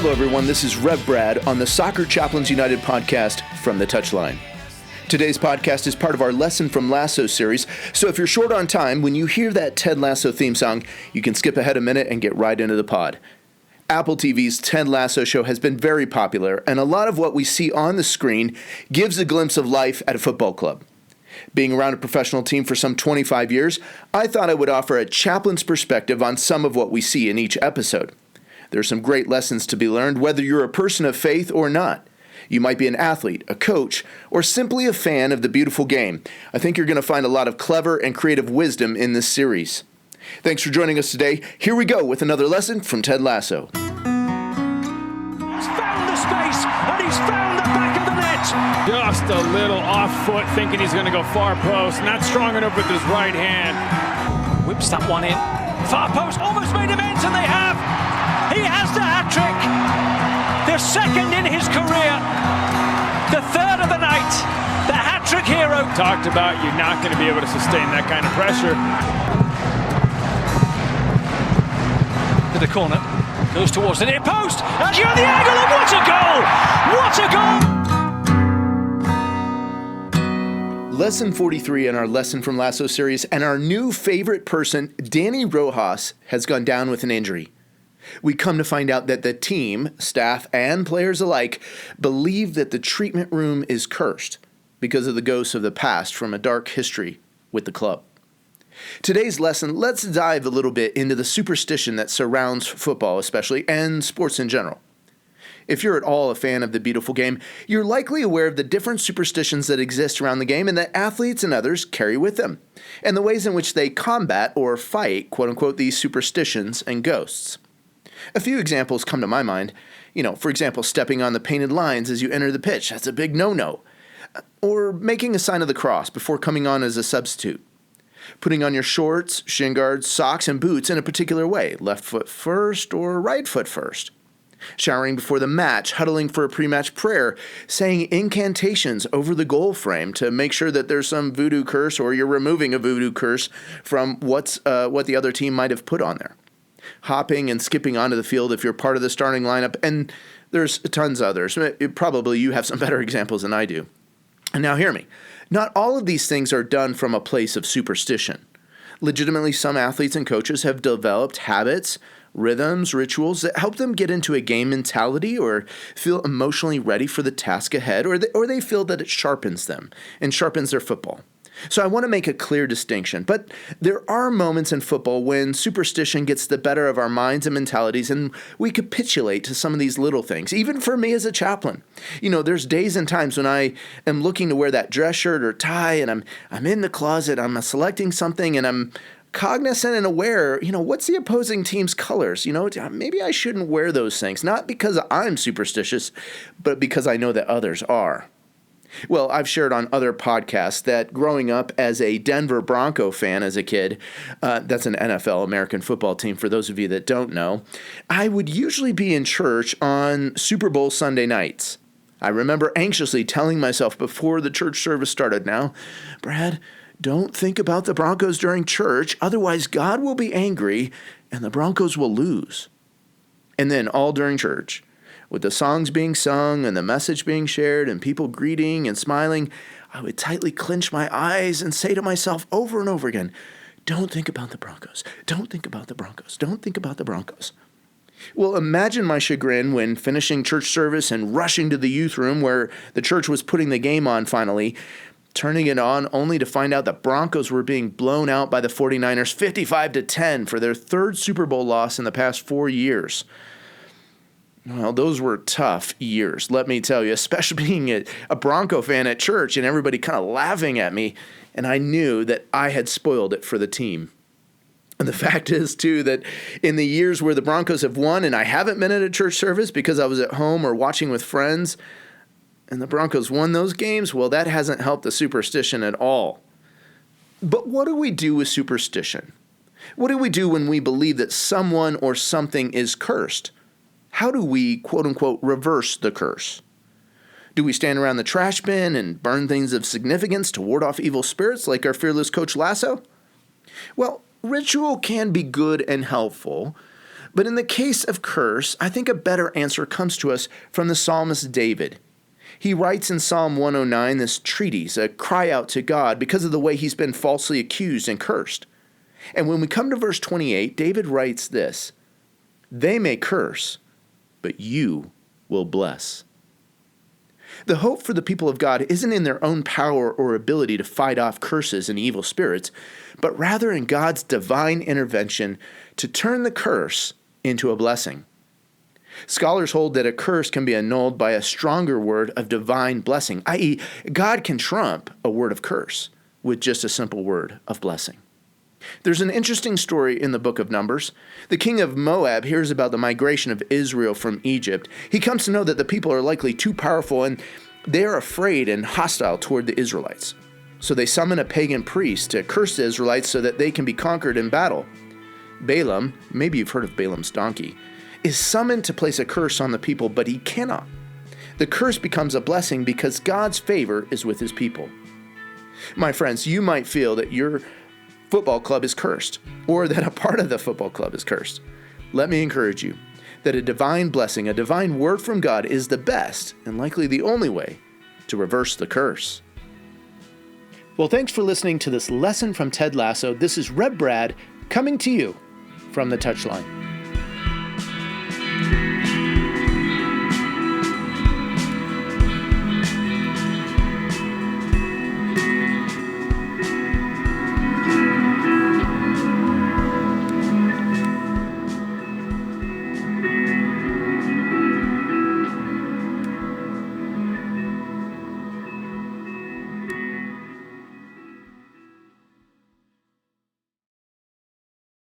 Hello, everyone. This is Rev Brad on the Soccer Chaplains United podcast from the Touchline. Today's podcast is part of our Lesson from Lasso series, so if you're short on time, when you hear that Ted Lasso theme song, you can skip ahead a minute and get right into the pod. Apple TV's Ted Lasso show has been very popular, and a lot of what we see on the screen gives a glimpse of life at a football club. Being around a professional team for some 25 years, I thought I would offer a chaplain's perspective on some of what we see in each episode. There are some great lessons to be learned, whether you're a person of faith or not. You might be an athlete, a coach, or simply a fan of the beautiful game. I think you're going to find a lot of clever and creative wisdom in this series. Thanks for joining us today. Here we go with another lesson from Ted Lasso. He's found the space, and he's found the back of the net. Just a little off foot, thinking he's going to go far post. Not strong enough with his right hand. Whips that one in. Far post, almost made him ends, and they have. He has the hat-trick. The second in his career. The third of the night. The hat-trick hero. Talked about you're not going to be able to sustain that kind of pressure. To the corner. Goes towards the near post. And you're the angle, and what a goal! What a goal! Lesson 43 in our Lesson from Lasso series, and our new favorite person, Danny Rojas, has gone down with an injury. We come to find out that the team, staff, and players alike believe that the treatment room is cursed because of the ghosts of the past from a dark history with the club. Today's lesson, let's dive a little bit into the superstition that surrounds football especially, and sports in general. If you're at all a fan of the beautiful game, you're likely aware of the different superstitions that exist around the game and that athletes and others carry with them, and the ways in which they combat or fight, quote-unquote, these superstitions and ghosts. A few examples come to my mind. For example, stepping on the painted lines as you enter the pitch. That's a big no-no. Or making a sign of the cross before coming on as a substitute. Putting on your shorts, shin guards, socks, and boots in a particular way. Left foot first or right foot first. Showering before the match, huddling for a pre-match prayer, saying incantations over the goal frame to make sure that there's some voodoo curse or you're removing a voodoo curse from what the other team might have put on there. Hopping and skipping onto the field if you're part of the starting lineup, and there's tons of others. Probably you have some better examples than I do. And now hear me. Not all of these things are done from a place of superstition. Legitimately, some athletes and coaches have developed habits, rhythms, rituals that help them get into a game mentality or feel emotionally ready for the task ahead, or they feel that it sharpens them and sharpens their football. So I want to make a clear distinction, but there are moments in football when superstition gets the better of our minds and mentalities, and we capitulate to some of these little things, even for me as a chaplain. There's days and times when I am looking to wear that dress shirt or tie, and I'm in the closet, I'm selecting something, and I'm cognizant and aware, what's the opposing team's colors? Maybe I shouldn't wear those things, not because I'm superstitious, but because I know that others are. Well, I've shared on other podcasts that growing up as a Denver Bronco fan as a kid, that's an NFL, American football team for those of you that don't know, I would usually be in church on Super Bowl Sunday nights. I remember anxiously telling myself before the church service started, now, Brad, don't think about the Broncos during church, otherwise God will be angry and the Broncos will lose. And then all during church, with the songs being sung and the message being shared and people greeting and smiling, I would tightly clench my eyes and say to myself over and over again, don't think about the Broncos. Don't think about the Broncos. Don't think about the Broncos. Well, imagine my chagrin when finishing church service and rushing to the youth room where the church was putting the game on finally, turning it on only to find out the Broncos were being blown out by the 49ers 55-10 for their third Super Bowl loss in the past 4 years. Well, those were tough years, let me tell you, especially being a Bronco fan at church and everybody kind of laughing at me, and I knew that I had spoiled it for the team. And the fact is, too, that in the years where the Broncos have won and I haven't been at a church service because I was at home or watching with friends, and the Broncos won those games, well, that hasn't helped the superstition at all. But what do we do with superstition? What do we do when we believe that someone or something is cursed? How do we, quote-unquote, reverse the curse? Do we stand around the trash bin and burn things of significance to ward off evil spirits like our fearless coach Lasso? Well, ritual can be good and helpful, But in the case of curse, I think a better answer comes to us from the psalmist David. He writes in Psalm 109 this treatise, a cry out to God because of the way he's been falsely accused and cursed. And when we come to verse 28, David writes this, "They may curse, but you will bless." The hope for the people of God isn't in their own power or ability to fight off curses and evil spirits, but rather in God's divine intervention to turn the curse into a blessing. Scholars hold that a curse can be annulled by a stronger word of divine blessing, i.e., God can trump a word of curse with just a simple word of blessing. There's an interesting story in the book of Numbers. The king of Moab hears about the migration of Israel from Egypt. He comes to know that the people are likely too powerful and they are afraid and hostile toward the Israelites. So they summon a pagan priest to curse the Israelites so that they can be conquered in battle. Balaam, maybe you've heard of Balaam's donkey, is summoned to place a curse on the people, but he cannot. The curse becomes a blessing because God's favor is with his people. My friends, you might feel that your football club is cursed, or that a part of the football club is cursed. Let me encourage you that a divine blessing, a divine word from God is the best and likely the only way to reverse the curse. Well, thanks for listening to this lesson from Ted Lasso. This is Reb Brad coming to you from the touchline.